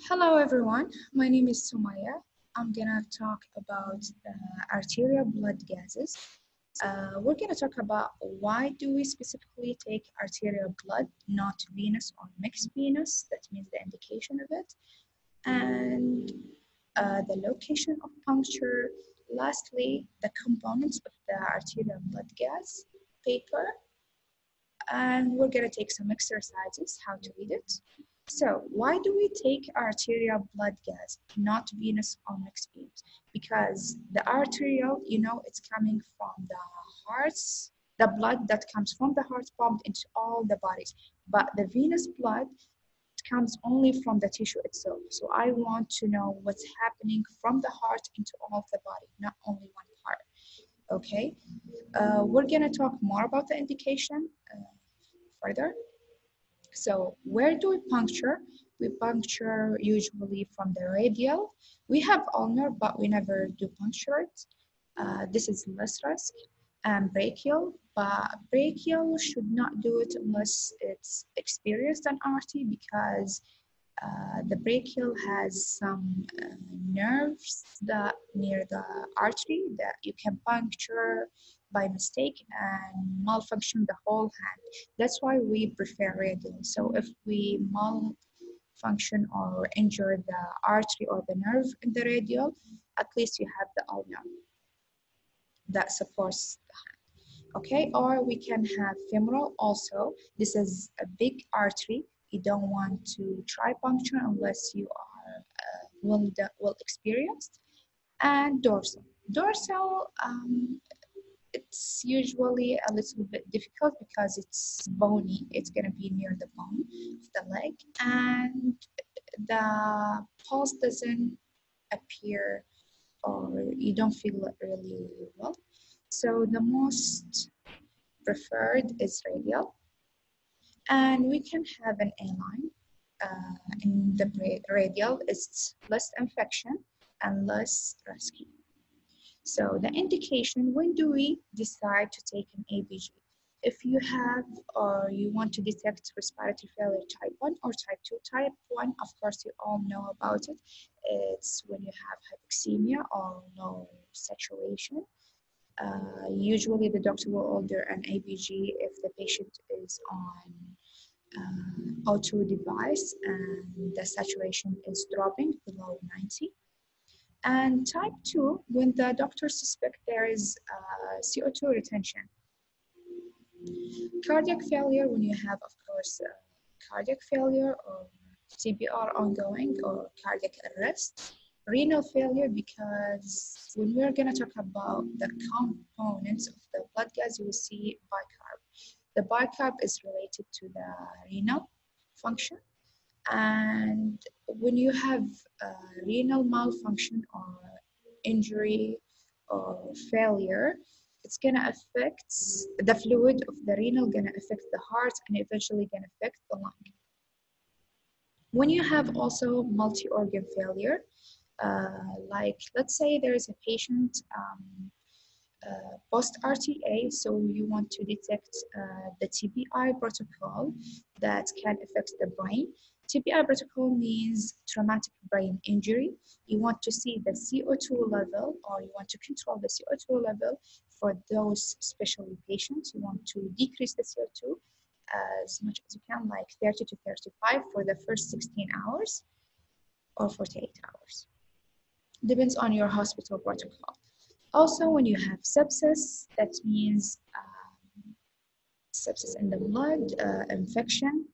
Hello everyone, my name is Sumaya. I'm gonna talk about arterial blood gases. We're gonna talk about why do we specifically take arterial blood, not venous or mixed venous, that means the indication of it, and the location of puncture. Lastly, the components of the arterial blood gas paper, and we're gonna take some exercises, how to read it. So why do we take arterial blood gas, not venous or mixed veins? Because the arterial, it's coming from the hearts, the blood that comes from the heart pumped into all the bodies. But the venous blood comes only from the tissue itself. So I want to know what's happening from the heart into all of the body, not only one part. Okay, we're gonna talk more about the indication further. So where do we puncture? We puncture usually from the radial. We have ulnar, but we never do puncture it. This is less risk. And brachial, but brachial should not do it unless it's experienced an RT because the brachial has some nerves that near the artery that you can puncture by mistake and malfunction the whole hand. That's why we prefer radial. So if we malfunction or injure the artery or the nerve in the radial, at least you have the ulnar that supports the hand. Okay, or we can have femoral also. This is a big artery. You don't want to try puncture unless you are well experienced. And dorsal. Dorsal, it's usually a little bit difficult because it's bony. It's gonna be near the bone of the leg, and the pulse doesn't appear, or you don't feel it really well. So the most preferred is radial, and we can have an A-line. In the radial, it's less infection and less risky. So the indication, when do we decide to take an ABG? If you have or you want to detect respiratory failure type 1 or type 2. Type 1, of course, you all know about it. It's when you have hypoxemia or low saturation. Usually the doctor will order an ABG if the patient is on O2 device and the saturation is dropping below 90. And type 2, when the doctor suspects there is CO2 retention. Cardiac failure, when you have, of course, cardiac failure or CPR ongoing or cardiac arrest. Renal failure, because when we're going to talk about the components of the blood gas, you will see bicarb. The bicarb is related to the renal function. And when you have renal malfunction or injury or failure, it's gonna affect the fluid of the renal, gonna affect the heart, and eventually gonna affect the lung. When you have also multi-organ failure, like let's say there is a patient post-RTA, so you want to detect the TBI protocol that can affect the brain. TBI protocol means traumatic brain injury. You want to see the CO2 level, or you want to control the CO2 level for those specialty patients. You want to decrease the CO2 as much as you can, like 30 to 35 for the first 16 hours or 48 hours. Depends on your hospital protocol. Also, when you have sepsis, that means sepsis in the blood, infection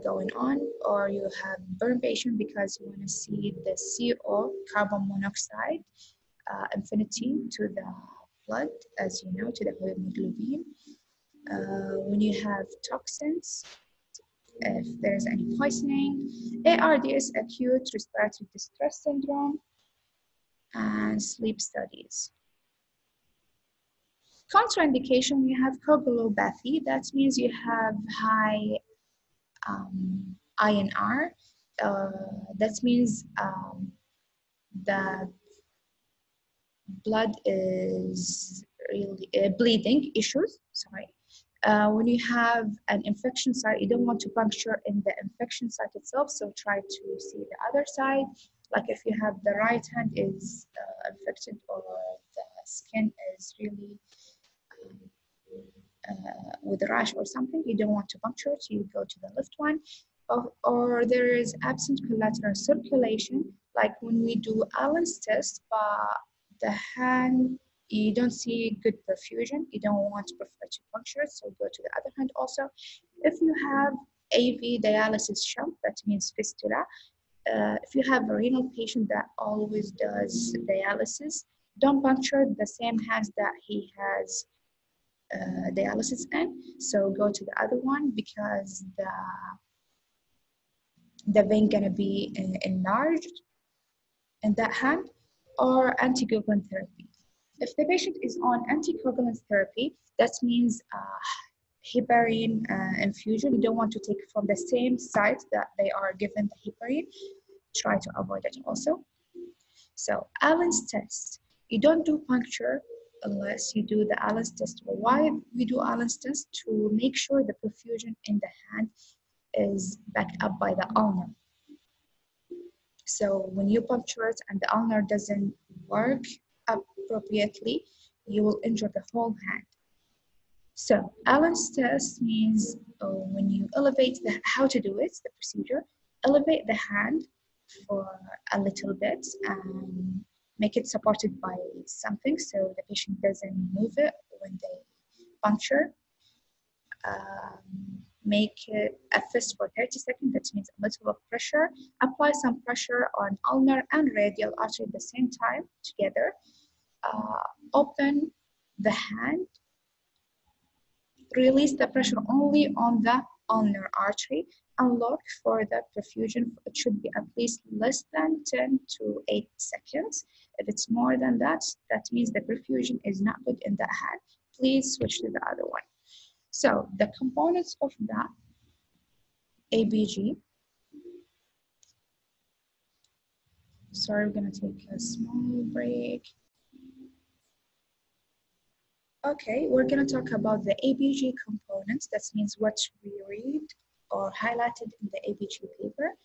going on, or you have burn patient because you want to see the CO, carbon monoxide, affinity to the blood, as you know, to the hemoglobin. When you have toxins, if there's any poisoning, ARDS, acute respiratory distress syndrome, and sleep studies. Contraindication, you have coagulopathy. That means you have high INR. That means the blood is really bleeding issues. Sorry, When you have an infection site, you don't want to puncture in the infection site itself, so try to see the other side. Like if you have the right hand is infected or the skin is really with a rash or something, you don't want to puncture it, you go to the left one. Or there is absent collateral circulation, like when we do Allen's test, but the hand, you don't see good perfusion, you don't want to prefer to puncture it, so go to the other hand also. If you have AV dialysis shunt, that means fistula. If you have a renal patient that always does dialysis, don't puncture the same hands that he has dialysis in. So go to the other one because the vein gonna be enlarged in that hand. Or anticoagulant therapy. If the patient is on anticoagulant therapy, that means heparin infusion. You don't want to take from the same site that they are given the heparin. Try to avoid it also. So Allen's test. You don't do puncture unless you do the Allen's test. Why we do Allen's test? To make sure the perfusion in the hand is backed up by the ulnar. So when you puncture it and the ulnar doesn't work appropriately, you will injure the whole hand. So Allen's test means when you elevate how to do it, the procedure, elevate the hand for a little bit and make it supported by something so the patient doesn't move it when they puncture. Make it a fist for 30 seconds, that means a little of pressure. Apply some pressure on ulnar and radial artery at the same time together. Open the hand. Release the pressure only on the ulnar artery and look for the perfusion. It should be at least less than 10 to 8 seconds. If it's more than that, that means the perfusion is not good in that hand. Please switch to the other one. So the components of the ABG. Sorry, we're gonna take a small break. Okay, we're gonna talk about the ABG components. That means what we read or highlighted in the ABG paper.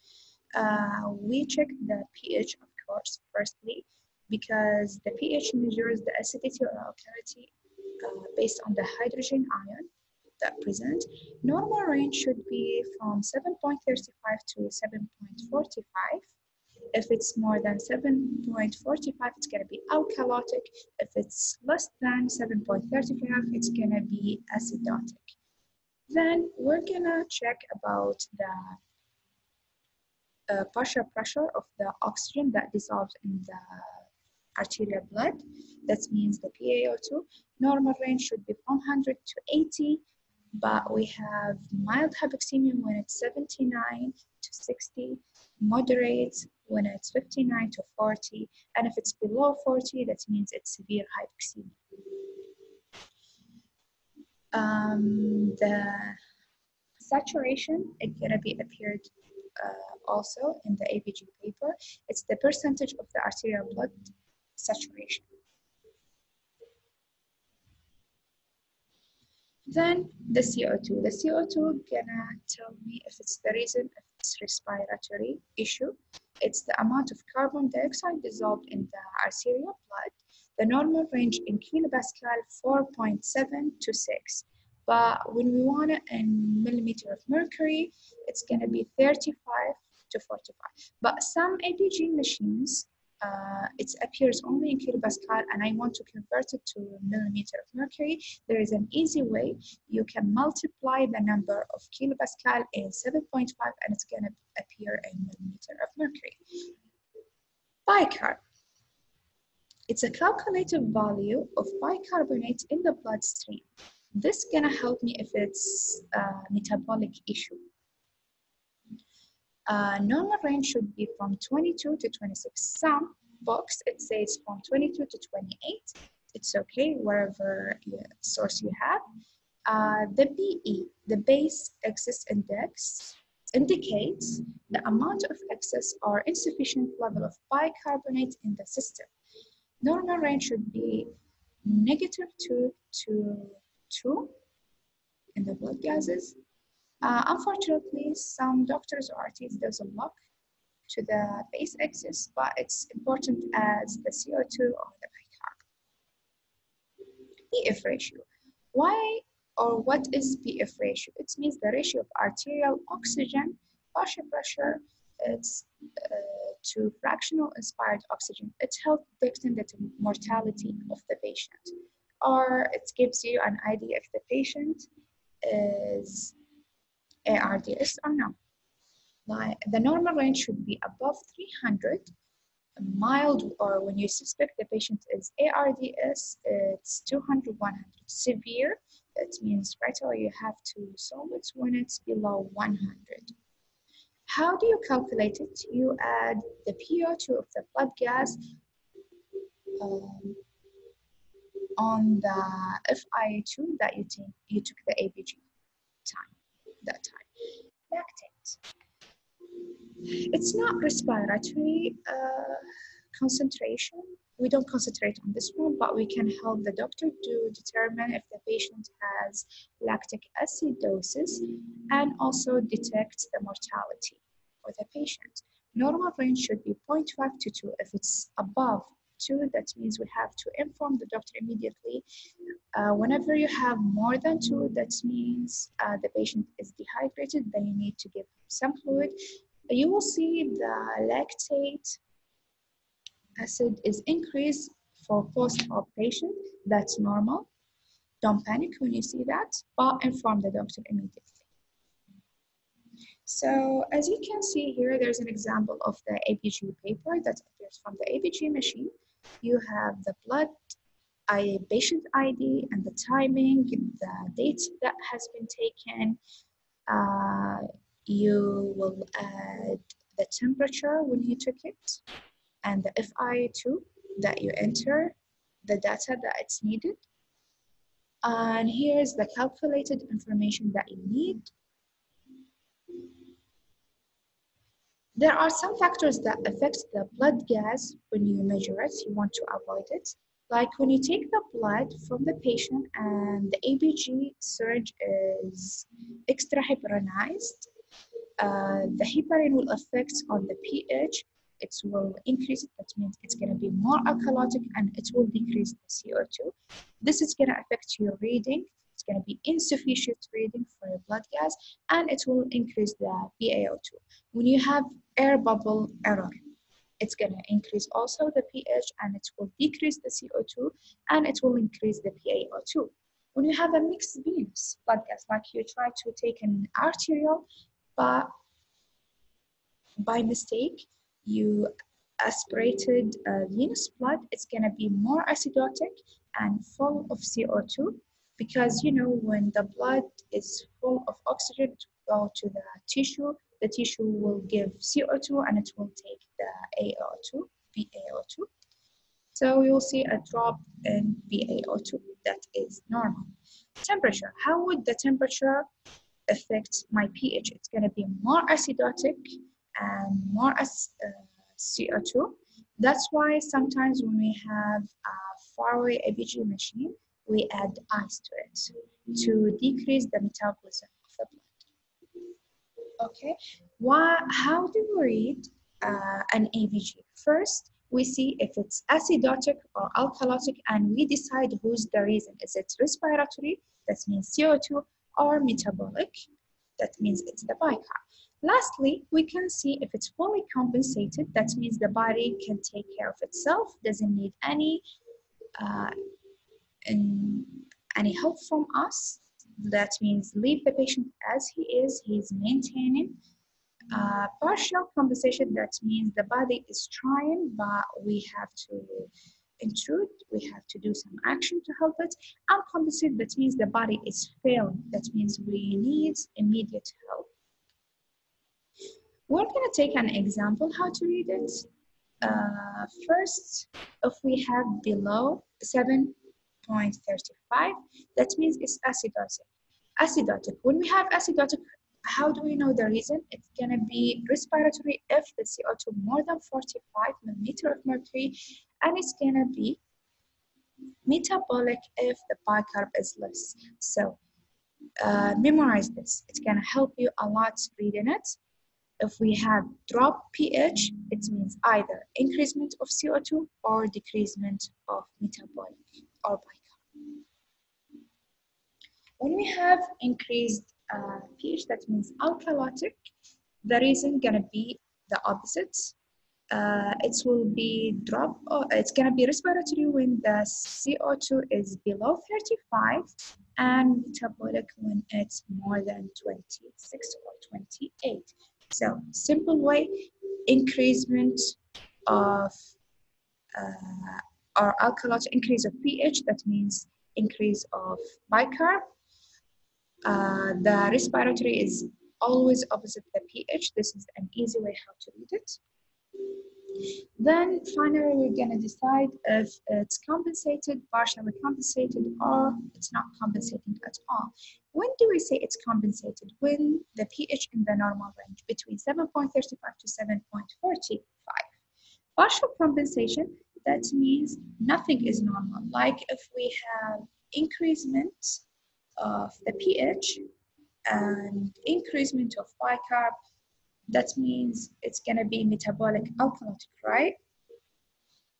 We check the pH, of course, firstly, because the pH measures the acidity or alkalinity based on the hydrogen ion that present. Normal range should be from 7.35 to 7.45. If it's more than 7.45, it's going to be alkalotic. If it's less than 7.35, it's going to be acidotic. Then we're going to check about the partial pressure of the oxygen that dissolves in the arterial blood. That means the PaO2. Normal range should be from 100 to 80, but we have mild hypoxemia when it's 79 to 60, moderate when it's 59 to 40, and if it's below 40, that means it's severe hypoxemia. The saturation, it's gonna be appeared also in the ABG paper. It's the percentage of the arterial blood saturation. Then the CO2. The CO2 gonna tell me if it's the reason, if it's respiratory issue. It's the amount of carbon dioxide dissolved in the arterial blood. The normal range in kilopascal 4.7 to 6. But when we want it in millimeter of mercury, it's gonna be 35 to 45. But some ABG machines, it appears only in kilopascal, and I want to convert it to millimeter of mercury. There is an easy way. You can multiply the number of kilopascal in 7.5 and it's going to appear in millimeter of mercury. Bicarb. It's a calculated value of bicarbonate in the bloodstream. This is going to help me if it's a metabolic issue. Normal range should be from 22 to 26. Some books, it says from 22 to 28. It's okay, wherever source you have. The BE, the base excess index, indicates the amount of excess or insufficient level of bicarbonate in the system. Normal range should be -2 to 2. in the blood gases. Unfortunately, some doctors or RTs doesn't look to the base axis, but it's important as the CO2 or the PF ratio. Why or what is PF ratio? It means the ratio of arterial oxygen partial pressure it's, to fractional inspired oxygen. It helps predict the mortality of the patient, or it gives you an idea if the patient is ARDS or not. Like the normal range should be above 300. Mild, or when you suspect the patient is ARDS, it's 200, 100. Severe, that means right away you have to solve it when it's below 100. How do you calculate it? You add the PO2 of the blood gas um, on the FiO2 that you took the ABG time, that time. Lactate. It's not respiratory concentration. We don't concentrate on this one, but we can help the doctor to determine if the patient has lactic acidosis and also detect the mortality for the patient. Normal range should be 0.5 to 2. If it's above 2, that means we have to inform the doctor immediately. Whenever you have more than 2, that means the patient is dehydrated, then you need to give some fluid. You will see the lactate acid is increased for post-op patient. That's normal. Don't panic when you see that, but inform the doctor immediately. So as you can see here, there's an example of the ABG paper that appears from the ABG machine. You have the blood, patient ID, and the timing, the date that has been taken. You will add the temperature when you took it, and the FiO2 that you enter, the data that it's needed. And here's the calculated information that you need. There are some factors that affect the blood gas when you measure it. You want to avoid it. Like when you take the blood from the patient and the ABG syringe is extra heparinized, the heparin will affect on the pH. It will increase it. That means it's going to be more alkalotic and it will decrease the CO2. This is going to affect your reading. It's going to be insufficient reading for your blood gas, and it will increase the PaO2. When you have air bubble error, it's going to increase also the pH, and it will decrease the CO2, and it will increase the PaO2. When you have a mixed venous blood gas, like you try to take an arterial, but by mistake, you aspirated venous blood, it's going to be more acidotic and full of CO2 because, you know, when the blood is full of oxygen to go to the tissue will give CO2 and it will take the AO2, PaO2. So you'll see a drop in PaO2 that is normal. Temperature, how would the temperature affect my pH? It's going to be more acidotic and more CO2. That's why sometimes when we have a faraway ABG machine, we add ice to it to decrease the metabolism of the blood. Okay, how do we read an ABG? First, we see if it's acidotic or alkalotic, and we decide who's the reason. Is it respiratory? That means CO2, or metabolic? That means it's the bicarb. Lastly, we can see if it's fully compensated. That means the body can take care of itself, doesn't need any help from us. That means leave the patient as he is. He's maintaining. Partial compensation, that means the body is trying, but we have to intrude, we have to do some action to help it. Uncompensate, that means the body is failing. That means we need immediate help. We're going to take an example how to read it. First, if we have below 7.35, that means it's acidotic. Acidotic. When we have acidotic, how do we know the reason? It's going to be respiratory if the CO2 more than 45 millimeter of mercury, and it's going to be metabolic if the bicarb is less. So Memorize this. It's gonna help you a lot reading it. If we have drop pH, it means either increasement of CO2 or decreasement of metabolic or bicarb. When we have increased pH, that means alkalotic, the reason gonna be the opposite. It will be drop, it's gonna be respiratory when the CO2 is below 35 and metabolic when it's more than 26 or 28. So simple way, increasement of or alkalotic, increase of pH, that means increase of bicarb. The respiratory is always opposite the pH. This is an easy way how to read it. Then finally, we're gonna decide if it's compensated, partially compensated, or it's not compensating at all. When do we say it's compensated? When the pH in the normal range between 7.35 to 7.45. Partial compensation, that means nothing is normal. Like if we have increasement of the pH and increasement of bicarb, that means it's gonna be metabolic alkalotic, right?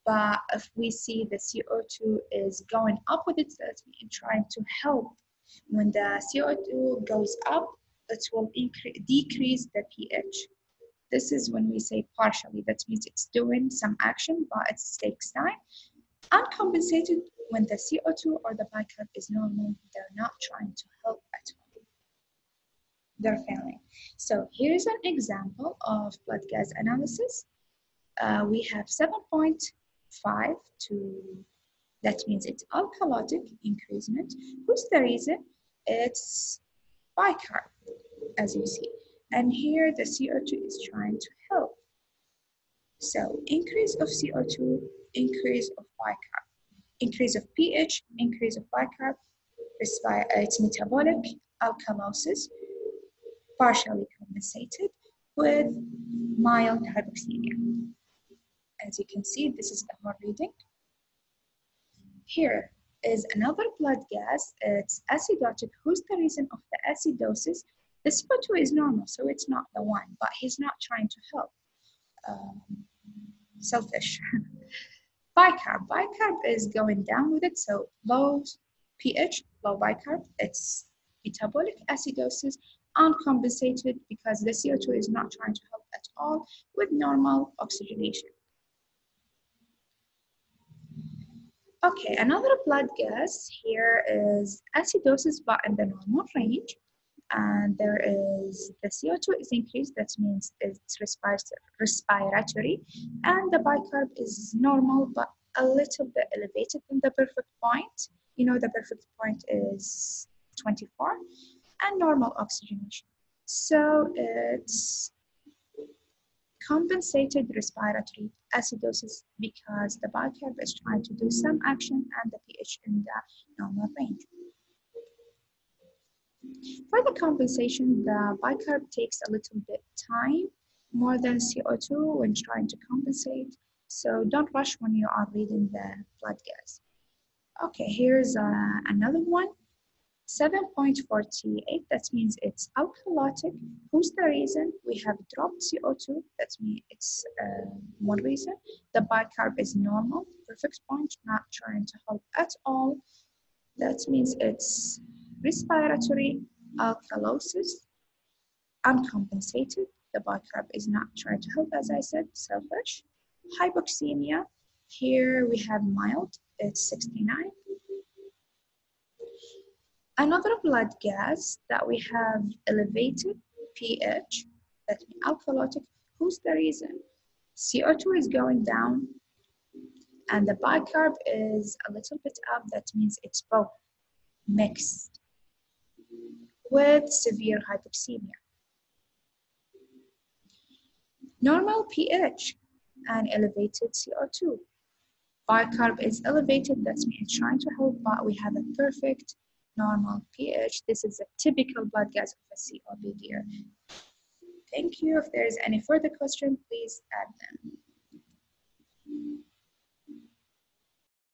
But if we see the CO2 is going up with it, that means trying to help. When the CO2 goes up, it will decrease the pH. This is when we say partially. That means it's doing some action, but it takes time. Uncompensated, when the CO2 or the bicarb is normal, they're not trying to help at all. They're failing. So here's an example of blood gas analysis. We have 7.5 to, that means it's alkalotic increasement. Who's the reason? It's bicarb, as you see. And here the CO2 is trying to help. So increase of CO2, increase of bicarb, increase of pH, increase of bicarb, it's metabolic alkalosis, partially compensated with mild hypoxemia. As you can see, this is the whole reading. Here is another blood gas. It's acidotic. Who's the reason of the acidosis? The CO2 is normal, so it's not the one, but he's not trying to help. Selfish. Bicarb is going down with it, so low pH, low bicarb, it's metabolic acidosis, uncompensated because the CO2 is not trying to help at all with normal oxygenation. Okay, another blood gas here is acidosis, but in the normal range. And there is the CO2 is increased, that means it's respiratory, and the bicarb is normal, but a little bit elevated than the perfect point. You know, the perfect point is 24, and normal oxygenation. So it's compensated respiratory acidosis because the bicarb is trying to do some action and the pH in the normal range. For the compensation, the bicarb takes a little bit time, more than CO2 when trying to compensate. So don't rush when you are reading the blood gas. Okay, here's another one. 7.48, that means it's alkalotic. Who's the reason? We have dropped CO2, that means it's one reason. The bicarb is normal, perfect point, not trying to help at all. That means it's respiratory alkalosis, uncompensated. The bicarb is not trying to help, as I said, selfish. Hypoxemia, here we have mild, it's 69. Another blood gas that we have elevated pH, that means alkalotic. Who's the reason? CO2 is going down and the bicarb is a little bit up, that means it's both mixed with severe hypoxemia. Normal pH and elevated CO2. Bicarb is elevated, that means it's trying to help, but we have a perfect normal pH. This is a typical blood gas of a COPD here. Thank you. If there is any further question, please add them.